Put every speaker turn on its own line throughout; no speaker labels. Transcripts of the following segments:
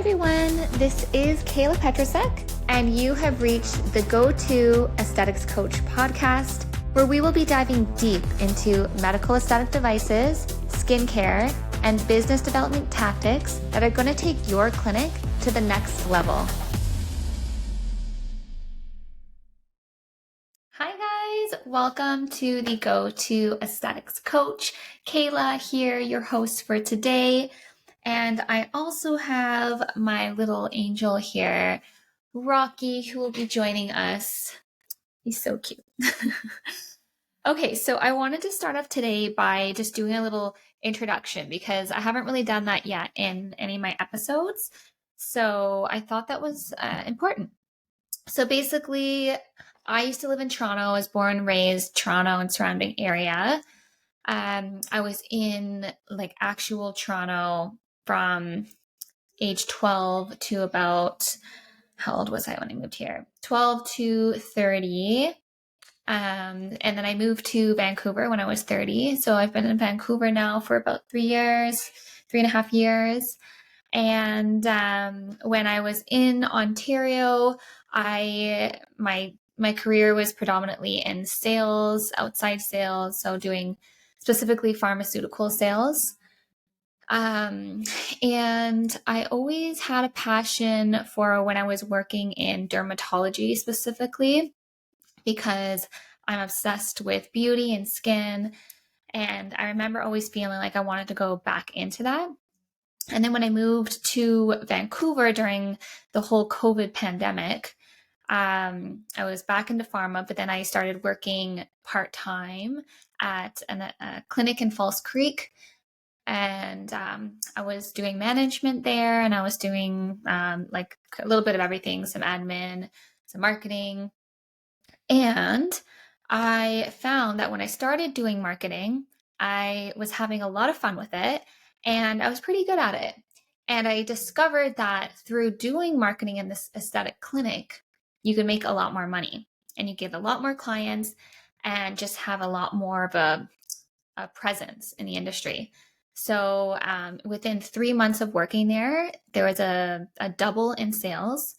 everyone, this is Kayla Petrasek, and you have reached the Go-To Aesthetics Coach podcast, where we will be diving deep into medical aesthetic devices, skincare, and business development tactics that are going to take your clinic to the next level. Hi guys, welcome to the Go-To Aesthetics Coach. Kayla here, your host for today. And I also have my little angel here, Rocky, who will be joining us. He's so cute. Okay, so I wanted to start off today by just doing a little introduction because I haven't really done that yet in any of my episodes. So I thought that was important. So basically, I used to live in Toronto. I was born and raised Toronto and surrounding area. I was in like actual Toronto from age 12 to about, how old was I when I moved here? 12 to 30. And then I moved to Vancouver when I was 30. So I've been in Vancouver now for about 3.5 years. And when I was in Ontario, my career was predominantly in sales, outside sales, so doing specifically pharmaceutical sales. And I always had a passion for when I was working in dermatology specifically, because I'm obsessed with beauty and skin. And I remember always feeling like I wanted to go back into that. And then when I moved to Vancouver during the whole COVID pandemic, I was back into pharma, but then I started working part-time at a clinic in False Creek. And I was doing management there, and I was doing like a little bit of everything, some admin, some marketing. And I found that when I started doing marketing, I was having a lot of fun with it, and I was pretty good at it. And I discovered that through doing marketing in this aesthetic clinic, you can make a lot more money, and you get a lot more clients and just have a lot more of a presence in the industry. So within 3 months of working there was a double in sales.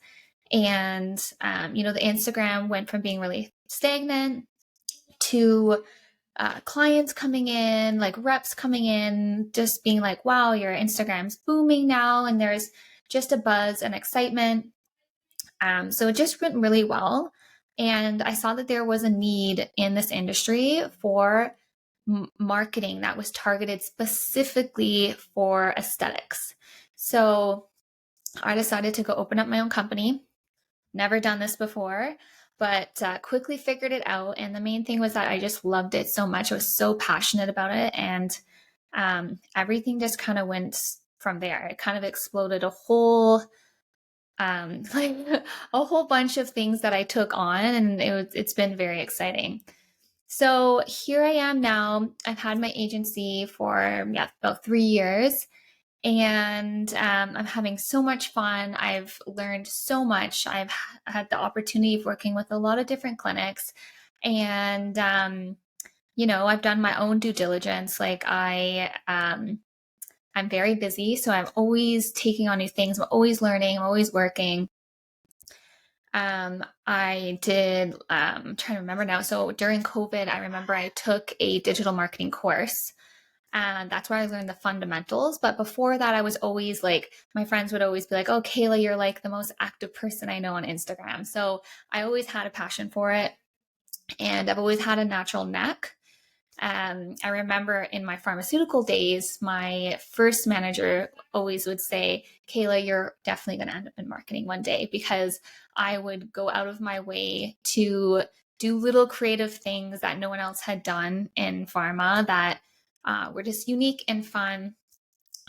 And, the Instagram went from being really stagnant to clients coming in, like reps coming in, just being like, wow, your Instagram's booming now. And there's just a buzz and excitement. So it just went really well. And I saw that there was a need in this industry for marketing that was targeted specifically for aesthetics. So I decided to go open up my own company. Never done this before, but quickly figured it out. And the main thing was that I just loved it so much. I was so passionate about it. And everything just kind of went from there. It kind of exploded a whole like a whole bunch of things that I took on, and it's been very exciting. So here I am now. I've had my agency for about 3 years, and I'm having so much fun. I've learned so much. I've had the opportunity of working with a lot of different clinics, and I've done my own due diligence. Like I'm very busy, so I'm always taking on new things. I'm always learning. I'm always working. I did, I'm trying to remember now. So during COVID, I remember I took a digital marketing course, and that's where I learned the fundamentals. But before that, I was always like, my friends would always be like, oh, Kayla, you're like the most active person I know on Instagram. So I always had a passion for it, and I've always had a natural knack. I remember in my pharmaceutical days, my first manager always would say, Kayla, you're definitely going to end up in marketing one day, because I would go out of my way to do little creative things that no one else had done in pharma that were just unique and fun.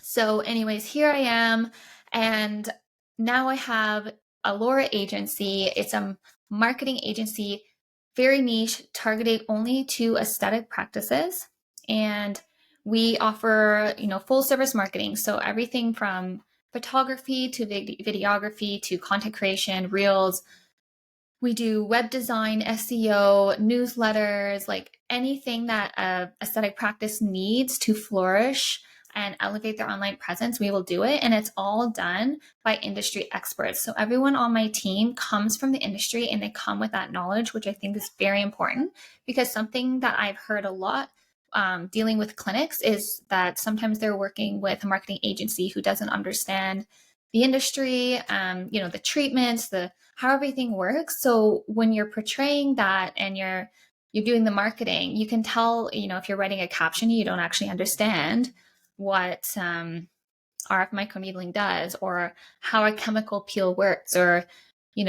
So anyways, here I am. And now I have a Laura agency. It's a marketing agency, very niche, targeted only to aesthetic practices. And we offer, full service marketing. So everything from photography to videography to content creation, reels. We do web design, SEO, newsletters, like anything that a aesthetic practice needs to flourish. and elevate their online presence, we will do it. And it's all done by industry experts. So everyone on my team comes from the industry and they come with that knowledge, which I think is very important, because something that I've heard a lot dealing with clinics is that sometimes they're working with a marketing agency who doesn't understand the industry, the treatments, how everything works. So when you're portraying that and you're doing the marketing, you can tell, if you're writing a caption, you don't actually understand what RF microneedling does, or how a chemical peel works, or you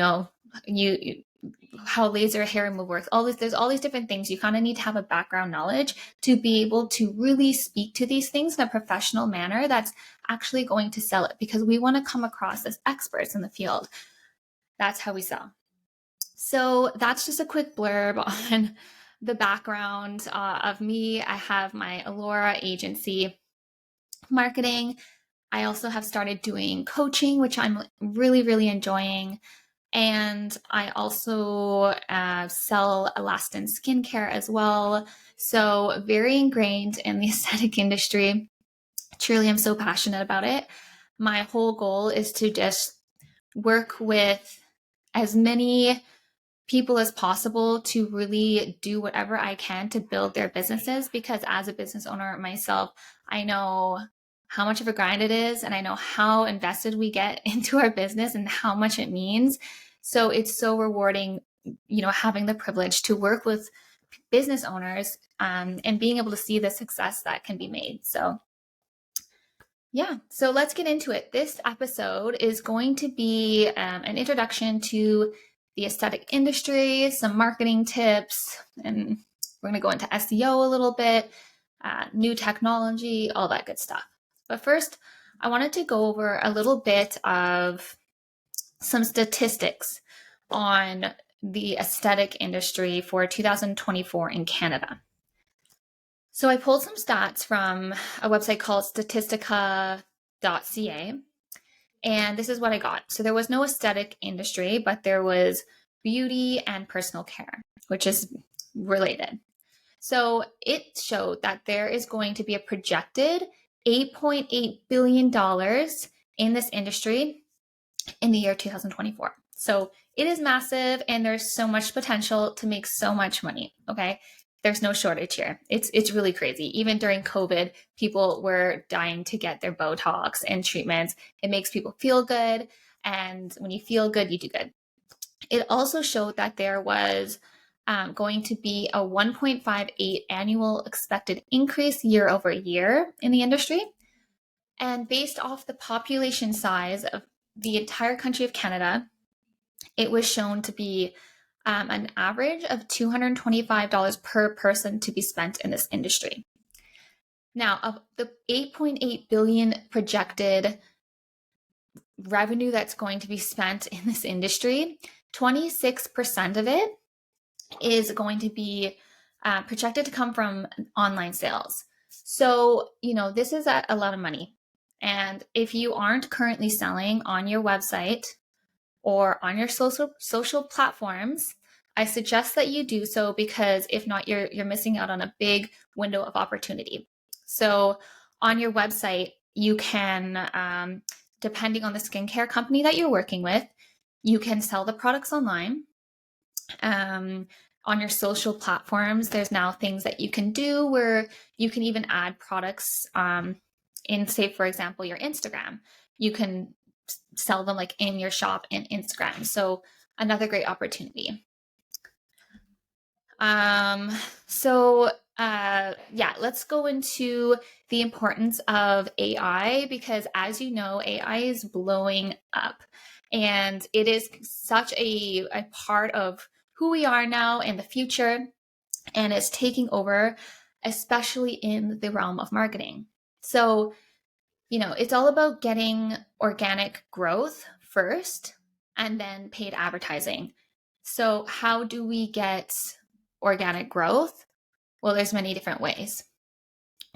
how laser hair removal works. There's all these different things. You kind of need to have a background knowledge to be able to really speak to these things in a professional manner that's actually going to sell it, because we want to come across as experts in the field. That's how we sell. So that's just a quick blurb on the background of me. I have my Allura agency marketing. I also have started doing coaching, which I'm really, really enjoying. And I also sell Elastin skincare as well. So very ingrained in the aesthetic industry. Truly, I'm so passionate about it. My whole goal is to just work with as many people as possible to really do whatever I can to build their businesses, because as a business owner myself, I know how much of a grind it is, and I know how invested we get into our business and how much it means. So it's so rewarding, having the privilege to work with business owners and being able to see the success that can be made. So yeah, so let's get into it. This episode is going to be an introduction to the aesthetic industry, some marketing tips, and we're going to go into SEO a little bit, new technology, all that good stuff. But first, I wanted to go over a little bit of some statistics on the aesthetic industry for 2024 in Canada. So I pulled some stats from a website called statistica.ca, and this is what I got. So there was no aesthetic industry, but there was beauty and personal care, which is related. So it showed that there is going to be a projected $8.8 billion in this industry in the year 2024. So it is massive, and there's so much potential to make so much money, okay? There's no shortage here. It's really crazy. Even during COVID, people were dying to get their Botox and treatments. It makes people feel good, and when you feel good, you do good. It also showed that there was going to be a 1.58 annual expected increase year over year in the industry. And based off the population size of the entire country of Canada, it was shown to be an average of $225 per person to be spent in this industry. Now, of the $8.8 billion projected revenue that's going to be spent in this industry, 26% of it is going to be projected to come from online sales. So, this is a lot of money. And if you aren't currently selling on your website or on your social platforms, I suggest that you do so, because if not, you're missing out on a big window of opportunity. So on your website, you can, depending on the skincare company that you're working with, you can sell the products online. On your social platforms, there's now things that you can do where you can even add products in, say, for example, your Instagram. You can sell them like in your shop in Instagram. So another great opportunity. Let's go into the importance of AI, because as you know, AI is blowing up, and it is such a part of who we are now in the future, and it's taking over, especially in the realm of marketing. So, it's all about getting organic growth first and then paid advertising. So how do we get organic growth? Well, there's many different ways.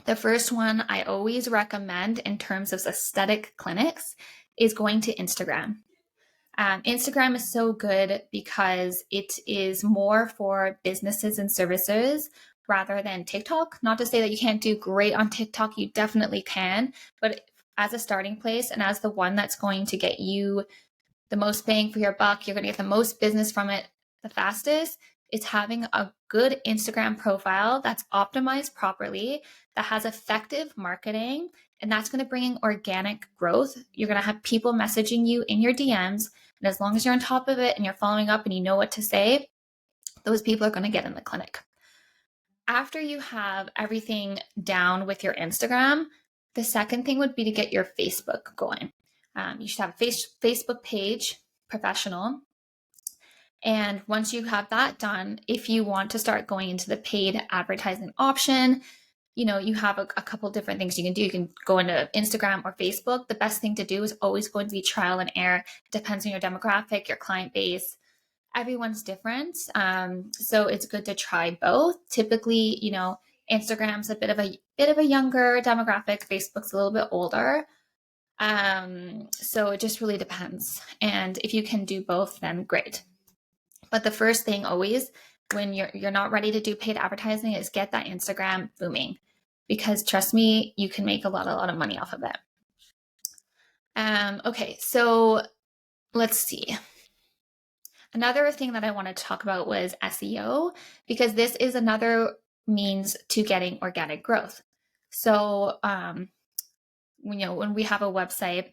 The first one I always recommend in terms of aesthetic clinics is going to Instagram. Instagram is so good because it is more for businesses and services, rather than TikTok. Not to say that you can't do great on TikTok, you definitely can, but as a starting place and as the one that's going to get you the most bang for your buck, you're going to get the most business from it the fastest, it's having a good Instagram profile that's optimized properly, that has effective marketing, and that's going to bring in organic growth. You're going to have people messaging you in your DMs, and as long as you're on top of it and you're following up and you know what to say, those people are going to get in the clinic. After you have everything down with your Instagram, the second thing would be to get your Facebook going. You should have a Facebook page, professional. And once you have that done, if you want to start going into the paid advertising option, you have a couple different things you can do. You can go into Instagram or Facebook. The best thing to do is always going to be trial and error. It depends on your demographic, your client base. Everyone's different. So it's good to try both. Typically, Instagram's a bit of a younger demographic. Facebook's a little bit older. So it just really depends. And if you can do both, then great. But the first thing always when you're not ready to do paid advertising is get that Instagram booming, because trust me, you can make a lot of money off of it. Okay, so let's see. Another thing that I want to talk about was SEO, because this is another means to getting organic growth. So, when we have a website,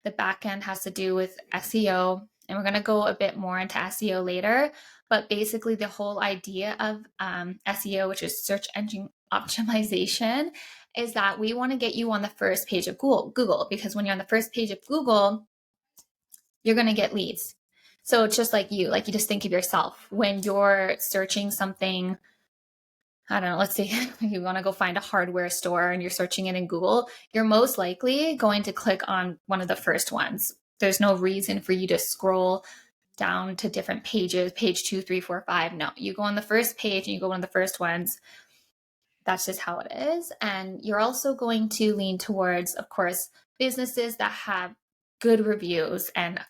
the back end has to do with SEO, and we're going to go a bit more into SEO later. But basically, the whole idea of SEO, which is search engine optimization, is that we want to get you on the first page of Google, because when you're on the first page of Google, you're going to get leads. So it's just like you just think of yourself when you're searching something. I don't know, let's say you want to go find a hardware store and you're searching it in Google, you're most likely going to click on one of the first ones. There's no reason for you to scroll down to different pages, page 2, 3, 4, 5. No, you go on the first page and you go one of the first ones. That's just how it is. And you're also going to lean towards, of course, businesses that have good reviews and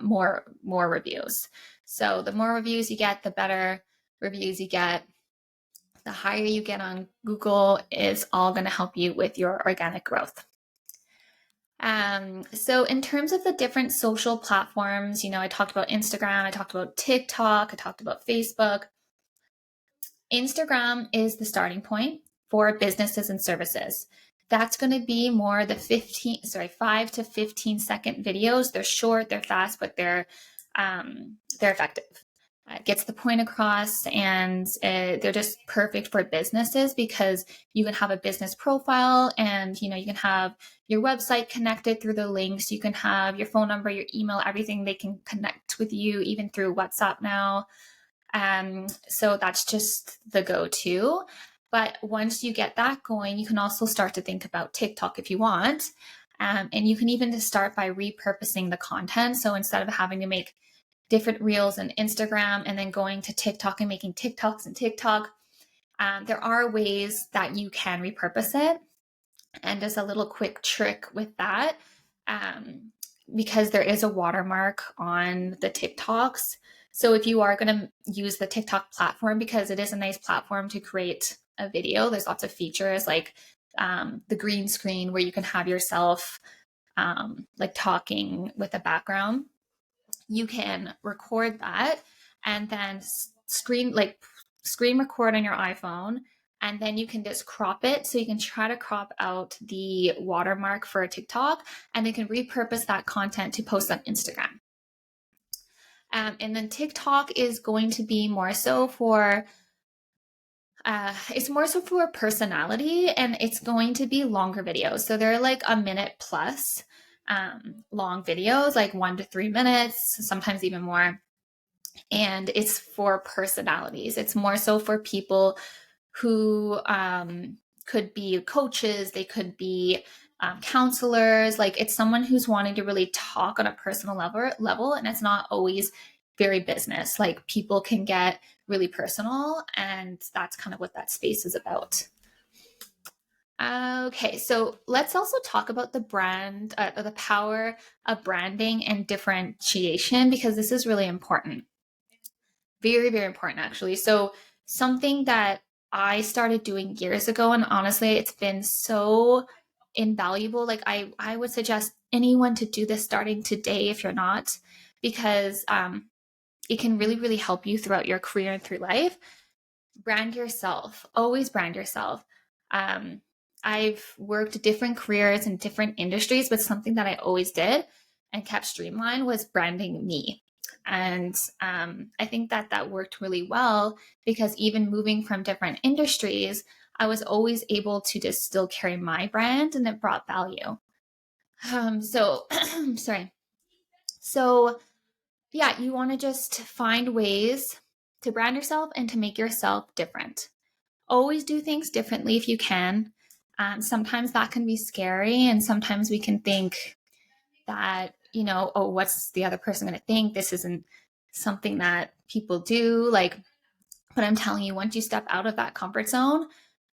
more reviews. So the more reviews you get, the better reviews you get. The higher you get on Google is all going to help you with your organic growth. So in terms of the different social platforms, I talked about Instagram, I talked about TikTok, I talked about Facebook. Instagram is the starting point for businesses and services. That's going to be more the 5 to 15 second videos. They're short, they're fast, but they're effective. It gets the point across, and they're just perfect for businesses because you can have a business profile, and you can have your website connected through the links. You can have your phone number, your email, everything. They can connect with you even through WhatsApp now. So that's just the go-to. But once you get that going, you can also start to think about TikTok if you want. And you can even just start by repurposing the content. So instead of having to make different reels and Instagram and then going to TikTok and making TikToks and TikTok, there are ways that you can repurpose it. And just a little quick trick with that, because there is a watermark on the TikToks. So if you are going to use the TikTok platform, because it is a nice platform to create a video, there's lots of features like the green screen where you can have yourself like talking with a background. You can record that and then screen record on your iPhone, and then you can just crop it. So you can try to crop out the watermark for a TikTok, and you can repurpose that content to post on Instagram. And then TikTok is going to be more so for personality, and it's going to be longer videos. So they're like a minute plus long videos, like 1 to 3 minutes, sometimes even more. And it's for personalities. It's more so for people who could be coaches, they could be counselors. Like it's someone who's wanting to really talk on a personal level, and it's not always very business. Like people can get really personal, and that's kind of what that space is about. Okay, so let's also talk about the power of branding and differentiation, because this is really important. Very, very important, actually. So something that I started doing years ago. And honestly, it's been so invaluable. Like I would suggest anyone to do this starting today if you're not, because it can really, really help you throughout your career and through life. Brand yourself, always brand yourself. I've worked different careers in different industries, but something that I always did and kept streamlined was branding me. And I think that that worked really well because even moving from different industries, I was always able to just still carry my brand and it brought value. So, sorry. So, yeah, you want to just find ways to brand yourself and to make yourself different. Always do things differently if you can. Sometimes that can be scary, and sometimes we can think that, oh, what's the other person going to think? This isn't something that people do. Like, but I'm telling you, once you step out of that comfort zone,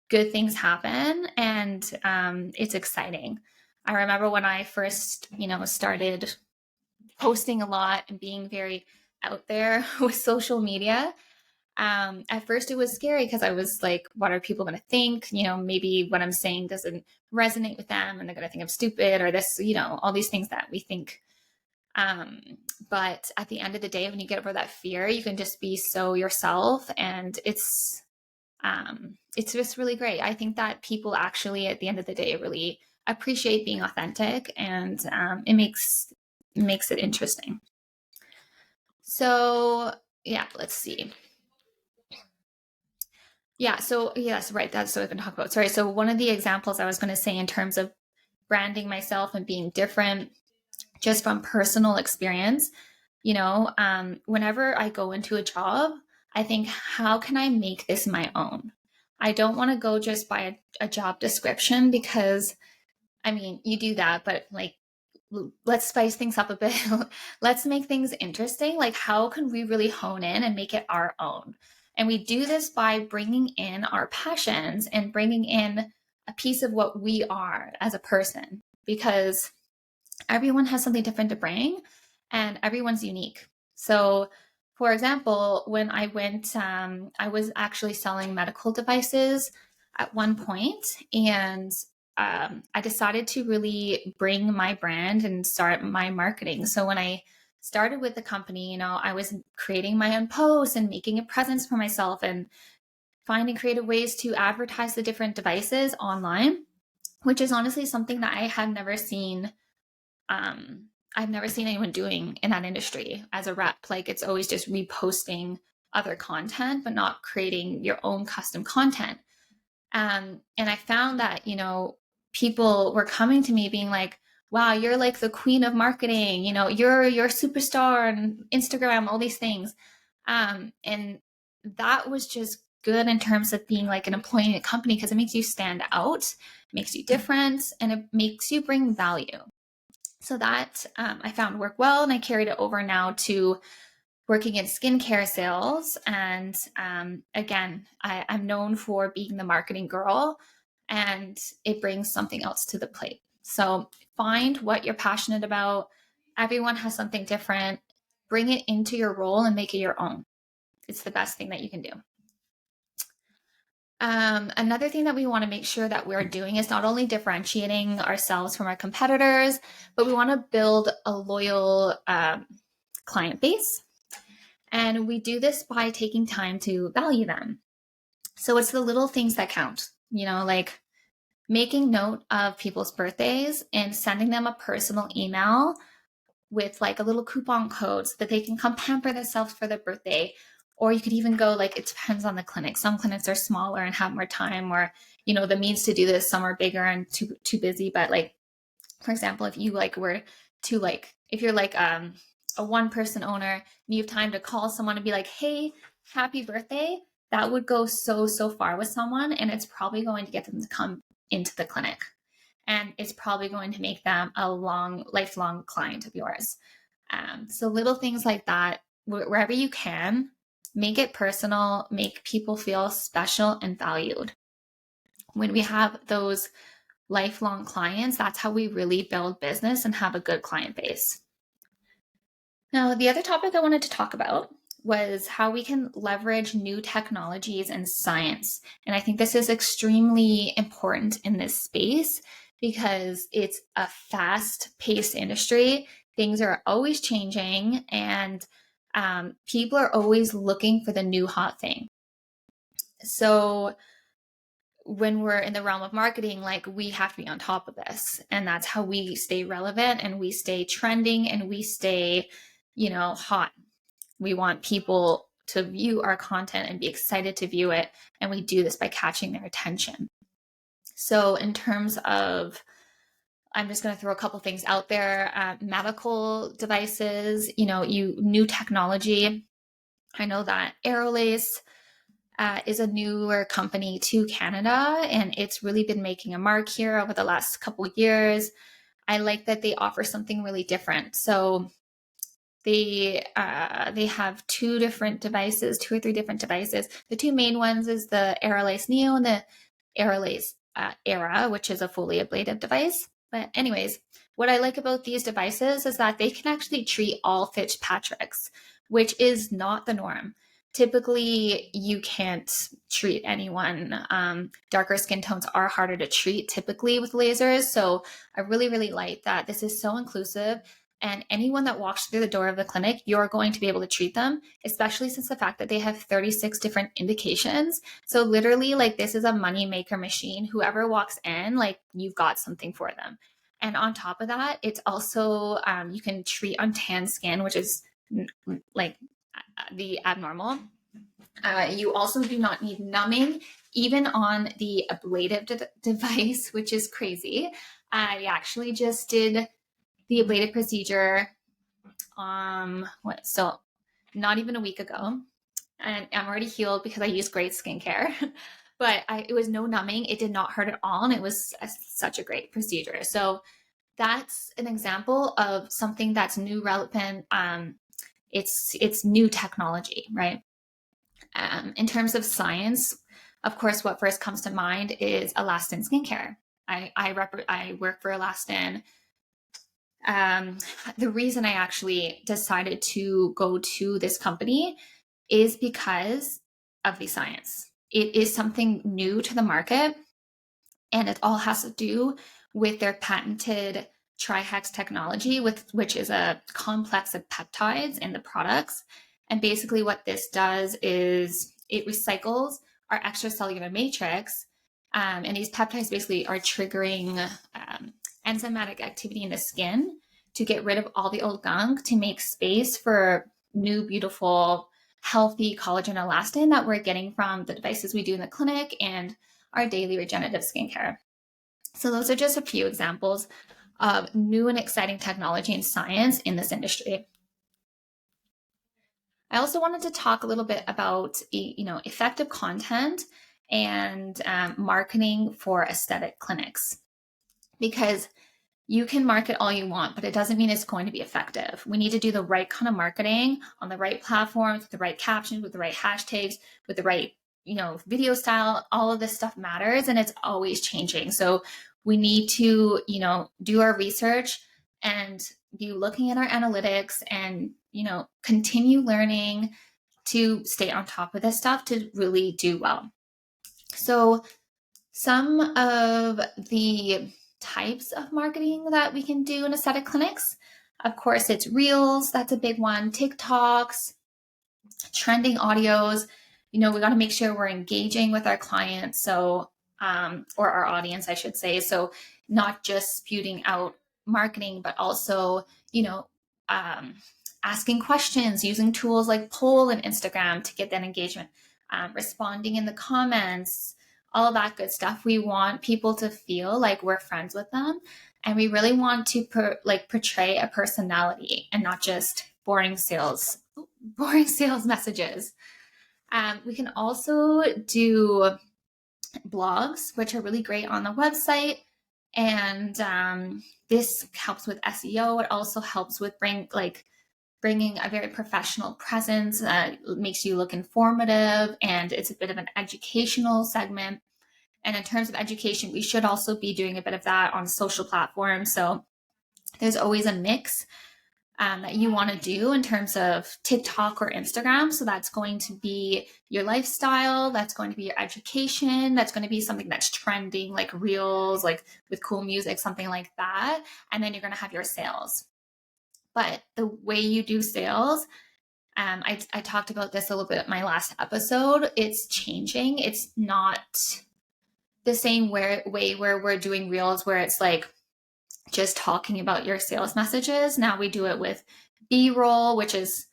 good things happen, and it's exciting. I remember when I first, started posting a lot and being very out there with social media. At first it was scary because I was like, what are people going to think? Maybe what I'm saying doesn't resonate with them and they're going to think I'm stupid or this, all these things that we think. Um, but at the end of the day, when you get over that fear, you can just be so yourself, and it's just really great. I think that people actually at the end of the day really appreciate being authentic, and it makes it interesting. So yeah, let's see. Yeah, so yes, right. That's what I've been talking about. Sorry. So one of the examples I was going to say in terms of branding myself and being different, just from personal experience, whenever I go into a job, I think, how can I make this my own? I don't want to go just by a job description because, I mean, you do that, but like, let's spice things up a bit. Let's make things interesting. Like, how can we really hone in and make it our own? And we do this by bringing in our passions and bringing in a piece of what we are as a person, because everyone has something different to bring and everyone's unique. So, for example, when I went, I was actually selling medical devices at one point, and I decided to really bring my brand and start my marketing. So, when I started with the company, I was creating my own posts and making a presence for myself and finding creative ways to advertise the different devices online, which is honestly something that I had never seen I've never seen anyone doing in that industry as a rep. Like, it's always just reposting other content, but not creating your own custom content. And I found that, people were coming to me being like, wow, you're like the queen of marketing, you're a superstar on Instagram, all these things. And that was just good in terms of being like an employee in a company, because it makes you stand out, makes you different, and it makes you bring value. So that I found worked well, and I carried it over now to working in skincare sales. And again, I'm known for being the marketing girl, and it brings something else to the plate. So find what you're passionate about. Everyone has something different. Bring it into your role and make it your own. It's the best thing that you can do. Another thing that we want to make sure that we're doing is not only differentiating ourselves from our competitors, but we want to build a loyal client base. And we do this by taking time to value them. So it's the little things that count, like making note of people's birthdays and sending them a personal email with like a little coupon code so that they can come pamper themselves for their birthday. Or you could even go, like, it depends on the clinic. Some clinics are smaller and have more time, or, the means to do this. Some are bigger and too busy. But like, for example, if you like were to like, if you're like a one person owner and you have time to call someone and be like, hey, happy birthday, that would go so far with someone. And it's probably going to get them to come into the clinic. And it's probably going to make them a lifelong client of yours. So little things like that, wherever you can, make it personal, make people feel special and valued. When we have those lifelong clients, that's how we really build business and have a good client base. Now, the other topic I wanted to talk about was how we can leverage new technologies and science. And I think this is extremely important in this space because it's a fast-paced industry. Things are always changing, and people are always looking for the new hot thing. So when we're in the realm of marketing, like, we have to be on top of this, and that's how we stay relevant and we stay trending and we stay, hot. We want people to view our content and be excited to view it, and we do this by catching their attention. So in terms of, I'm just going to throw a couple things out there. Medical devices, new technology. I know that Aerolace is a newer company to Canada, and it's really been making a mark here over the last couple years. I like that they offer something really different. So they have two or three different devices. The two main ones is the Aerolace Neo and the Aerolace Era, which is a fully ablative device. But anyways, what I like about these devices is that they can actually treat all Fitzpatricks, which is not the norm. Typically, you can't treat anyone. Darker skin tones are harder to treat typically with lasers. So I really, really like that this is so inclusive. And anyone that walks through the door of the clinic, you're going to be able to treat them, especially since the fact that they have 36 different indications. So literally, like, this is a money maker machine. Whoever walks in, like, you've got something for them. And on top of that, it's also, you can treat on tan skin, which is like the abnormal. You also do not need numbing, even on the ablative device, which is crazy. I actually just did the ablative procedure not even a week ago, and I'm already healed because I use great skincare. But it was no numbing. It did not hurt at all, and it was such a great procedure. So that's an example of something that's new, relevant. It's new technology, right? In terms of science, of course, what first comes to mind is Alastin Skincare. I work for Alastin. The reason I actually decided to go to this company is because of the science. It is something new to the market, and it all has to do with their patented trihex technology, which is a complex of peptides in the products. And basically what this does is it recycles our extracellular matrix, and these peptides basically are triggering enzymatic activity in the skin to get rid of all the old gunk, to make space for new, beautiful, healthy collagen elastin that we're getting from the devices we do in the clinic and our daily regenerative skincare. So those are just a few examples of new and exciting technology and science in this industry. I also wanted to talk a little bit about effective content and marketing for aesthetic clinics, because you can market all you want, but it doesn't mean it's going to be effective. We need to do the right kind of marketing on the right platforms, with the right captions, with the right hashtags, with the right, video style. All of this stuff matters, and it's always changing. So we need to, do our research and be looking at our analytics and, continue learning to stay on top of this stuff to really do well. So some of the types of marketing that we can do in aesthetic clinics, of course, it's Reels. That's a big one. TikToks, trending audios. We got to make sure we're engaging with our clients. So, or our audience, I should say. So not just spewing out marketing, but also, asking questions, using tools like poll and Instagram to get that engagement, responding in the comments, all that good stuff. We want people to feel like we're friends with them, and we really want to portray a personality and not just boring sales messages. We can also do blogs, which are really great on the website, and this helps with SEO. It also helps with bringing a very professional presence. Makes you look informative, and it's a bit of an educational segment. And in terms of education, we should also be doing a bit of that on social platforms. So there's always a mix. that you want to do in terms of TikTok or Instagram. So that's going to be your lifestyle, that's going to be your education, that's going to be something that's trending, like reels, like with cool music, something like that. And then you're going to have your sales. But the way you do sales, I talked about this a little bit in my last episode. It's changing. It's not the same way where we're doing reels where it's like just talking about your sales messages. Now we do it with B-roll, which is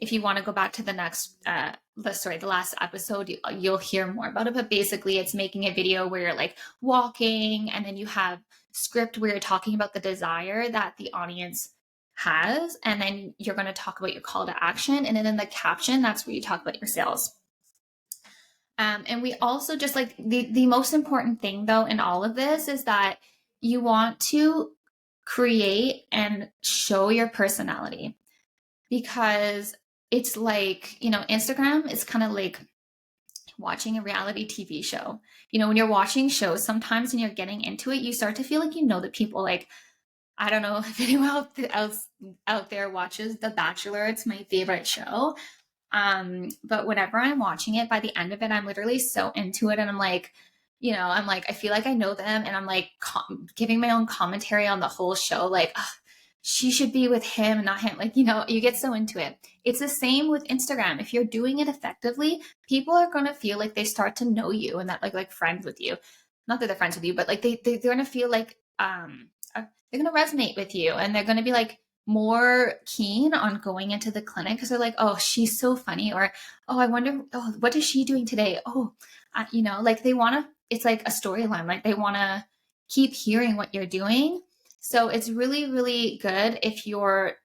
if you want to go back to the last episode, you'll hear more about it. But basically, it's making a video where you're like walking, and then you have script where you're talking about the desire that the audience has, and then you're going to talk about your call to action, and then in the caption, that's where you talk about your sales. And we also just like the most important thing though in all of this is that you want to create and show your personality, because it's like, Instagram is kind of like watching a reality TV show. When you're watching shows, sometimes when you're getting into it, you start to feel like the people. Like, I don't know if anyone out there watches The Bachelor. It's my favorite show. But whenever I'm watching it, by the end of it, I'm literally so into it. And I'm like, I feel like I know them, and I'm like giving my own commentary on the whole show. Like, she should be with him, not him. Like, you get so into it. It's the same with Instagram. If you're doing it effectively, people are going to feel like they start to know you and that like friends with you. Not that they're friends with you, but like they're going to feel like, they're going to resonate with you, and they're going to be like more keen on going into the clinic because they're like, oh, she's so funny, or oh, I wonder, oh, what is she doing today? Oh, like they want to, it's like a storyline, like they want to keep hearing what you're doing. So it's really, really good if you're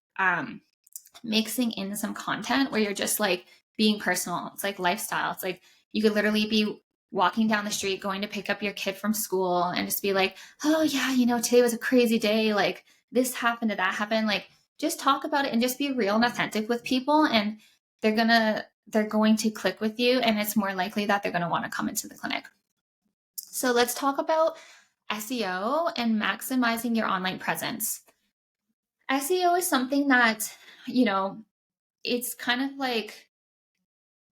mixing in some content where you're just like being personal. It's like lifestyle. It's like you could literally be walking down the street, going to pick up your kid from school, and just be like, oh yeah, today was a crazy day. Like this happened to that happened. Like just talk about it and just be real and authentic with people. And they're going to click with you, and it's more likely that they're going to want to come into the clinic. So let's talk about SEO and maximizing your online presence. SEO is something that, it's kind of like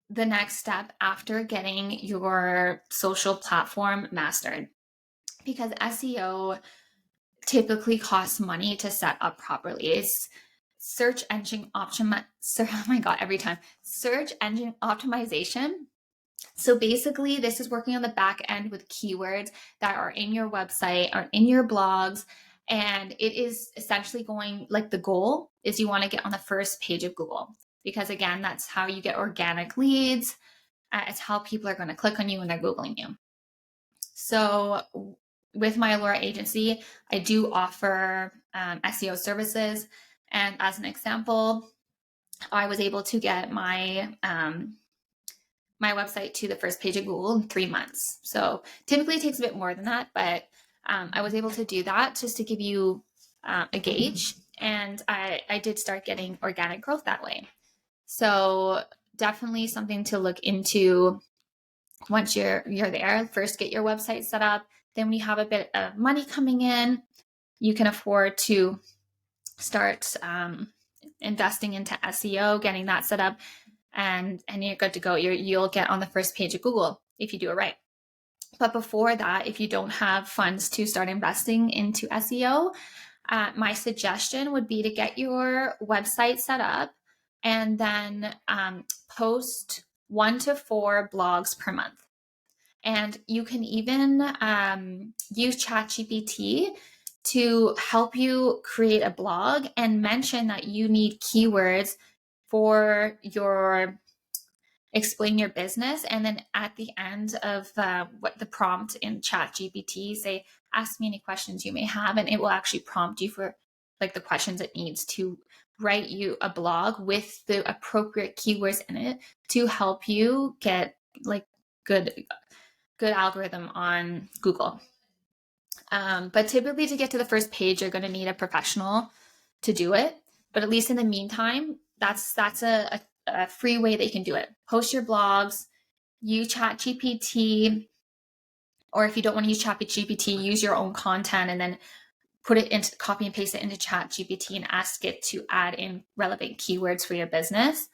the next step after getting your social platform mastered, because SEO typically costs money to set up properly. It's search engine optimization. So basically, this is working on the back end with keywords that are in your website or in your blogs. And it is essentially going, like, the goal is you want to get on the first page of Google, because again, that's how you get organic leads. It's how people are going to click on you when they're Googling you. So with my Allura agency, I do offer SEO services. And as an example, I was able to get my my website to the first page of Google in 3 months. So typically it takes a bit more than that, but I was able to do that just to give you a gauge. And I did start getting organic growth that way. So definitely something to look into once you're there. First, get your website set up. Then when you have a bit of money coming in, you can afford to start investing into SEO, getting that set up, and you're good to go. You'll get on the first page of Google if you do it right. But before that, if you don't have funds to start investing into SEO, my suggestion would be to get your website set up and then post 1 to 4 blogs per month. And you can even use ChatGPT to help you create a blog and mention that you need keywords for your explain your business. And then at the end of what the prompt in ChatGPT, say, ask me any questions you may have, and it will actually prompt you for like the questions it needs to write you a blog with the appropriate keywords in it to help you get like good algorithm on Google. But typically to get to the first page, you're going to need a professional to do it. But at least in the meantime, that's a free way that you can do it. Post your blogs, use ChatGPT, or if you don't want to use ChatGPT, use your own content and then copy and paste it into ChatGPT and ask it to add in relevant keywords for your business.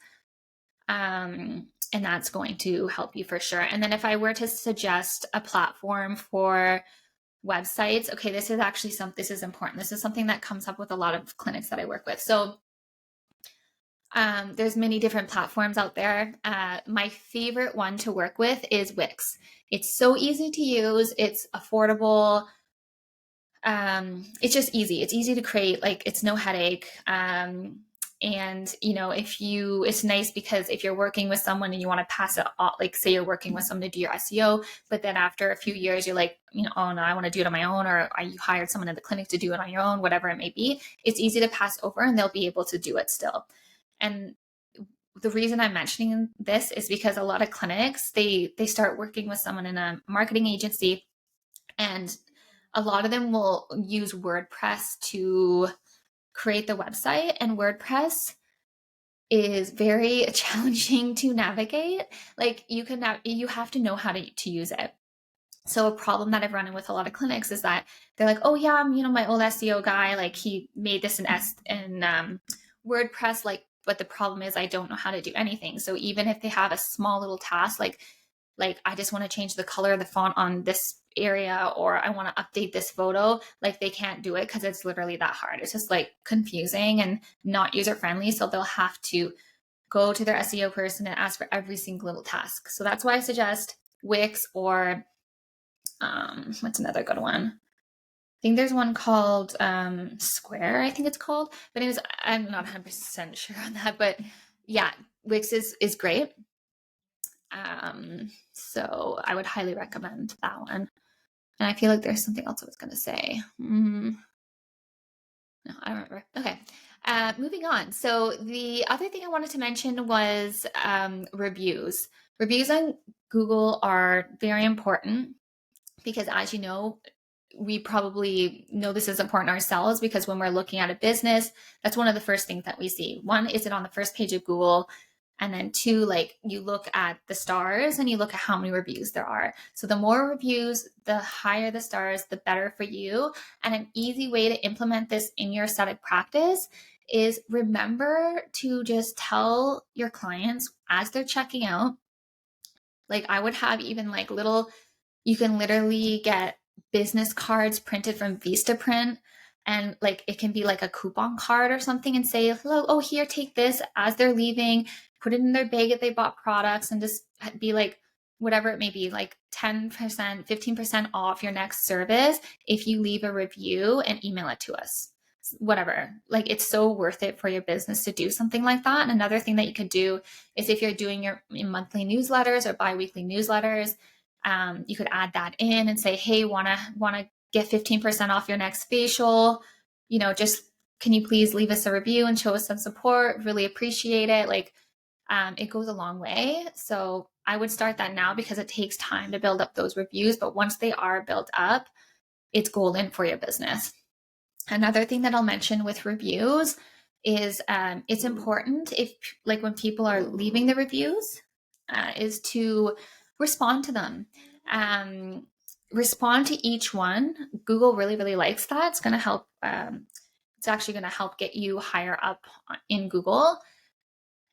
And that's going to help you for sure. And then if I were to suggest a platform for websites, okay, this is important. This is something that comes up with a lot of clinics that I work with. So there's many different platforms out there. My favorite one to work with is Wix. It's so easy to use. It's affordable. It's just easy. It's easy to create. Like, it's no headache. And it's nice because if you're working with someone and you want to pass it off, like say you're working with someone to do your SEO, but then after a few years, you're like, oh no, I want to do it on my own, or you hired someone in the clinic to do it on your own, whatever it may be. It's easy to pass over and they'll be able to do it still. And the reason I'm mentioning this is because a lot of clinics, they start working with someone in a marketing agency, and a lot of them will use WordPress to create the website, and WordPress is very challenging to navigate. Like, you have to know how to use it. So a problem that I've run in with a lot of clinics is that they're like, oh yeah, I'm, my old SEO guy, like he made this in WordPress, but the problem is I don't know how to do anything. So even if they have a small little task, like I just want to change the color of the font on this area, or I want to update this photo, like they can't do it because it's literally that hard. It's just like confusing and not user friendly. So they'll have to go to their SEO person and ask for every single little task. So that's why I suggest Wix, or what's another good one? I think there's one called Square, I think it's called. But anyways, I'm not 100% sure on that. But yeah, Wix is great. So I would highly recommend that one. And I feel like there's something else I was going to say. No, I don't remember. Okay. Moving on. So the other thing I wanted to mention was reviews. Reviews on Google are very important because, as you know, we probably know this is important ourselves, because when we're looking at a business, that's one of the first things that we see. One, is it on the first page of Google? And then two, like, you look at the stars and you look at how many reviews there are. So the more reviews, the higher the stars, the better for you. And an easy way to implement this in your aesthetic practice is remember to just tell your clients as they're checking out. Like, I would have even like you can literally get business cards printed from Vistaprint, and like it can be like a coupon card or something, and say, hello, oh, here, take this, as they're leaving, put it in their bag if they bought products, and just be like, whatever it may be, like 10%, 15% off your next service if you leave a review and email it to us. Whatever, like, it's so worth it for your business to do something like that. And another thing that you could do is, if you're doing your monthly newsletters or bi-weekly newsletters, you could add that in and say, hey, wanna get 15% off your next facial, just, can you please leave us a review and show us some support? Really appreciate it. Like, it goes a long way. So I would start that now, because it takes time to build up those reviews, but once they are built up, it's golden for your business. Another thing that I'll mention with reviews is it's important, if like when people are leaving the reviews, is to respond to them. Respond to each one. Google really, really likes that. It's going to help. It's actually going to help get you higher up in Google.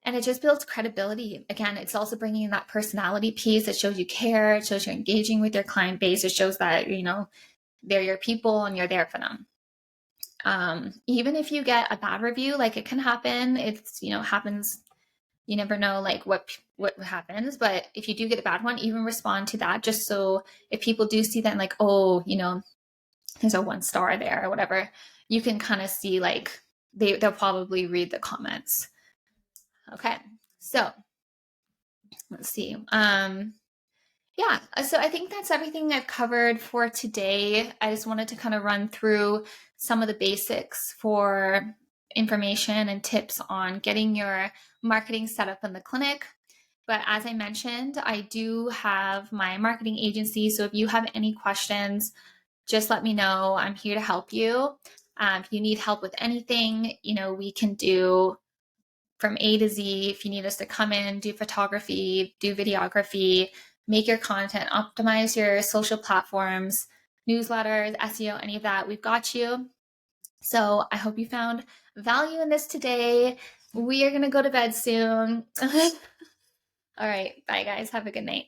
And it just builds credibility. Again, it's also bringing in that personality piece. It shows you care. It shows you're engaging with your client base. It shows that, they're your people and you're there for them. Even if you get a bad review, like, it can happen. It's, happens. You never know, like, what happens. But if you do get a bad one, even respond to that, just so if people do see that, like, oh, there's a 1 star there or whatever, you can kind of see, like, they'll probably read the comments. Okay. So let's see. Yeah, so I think that's everything I've covered for today. I just wanted to kind of run through some of the basics for information and tips on getting your marketing set up in the clinic. But as I mentioned, I do have my marketing agency. So if you have any questions, just let me know. I'm here to help you. If you need help with anything, we can do from A to Z. If you need us to come in, do photography, do videography, make your content, optimize your social platforms, newsletters, SEO, any of that, we've got you. So I hope you found value in this today. We are going to go to bed soon. All right. Bye, guys. Have a good night.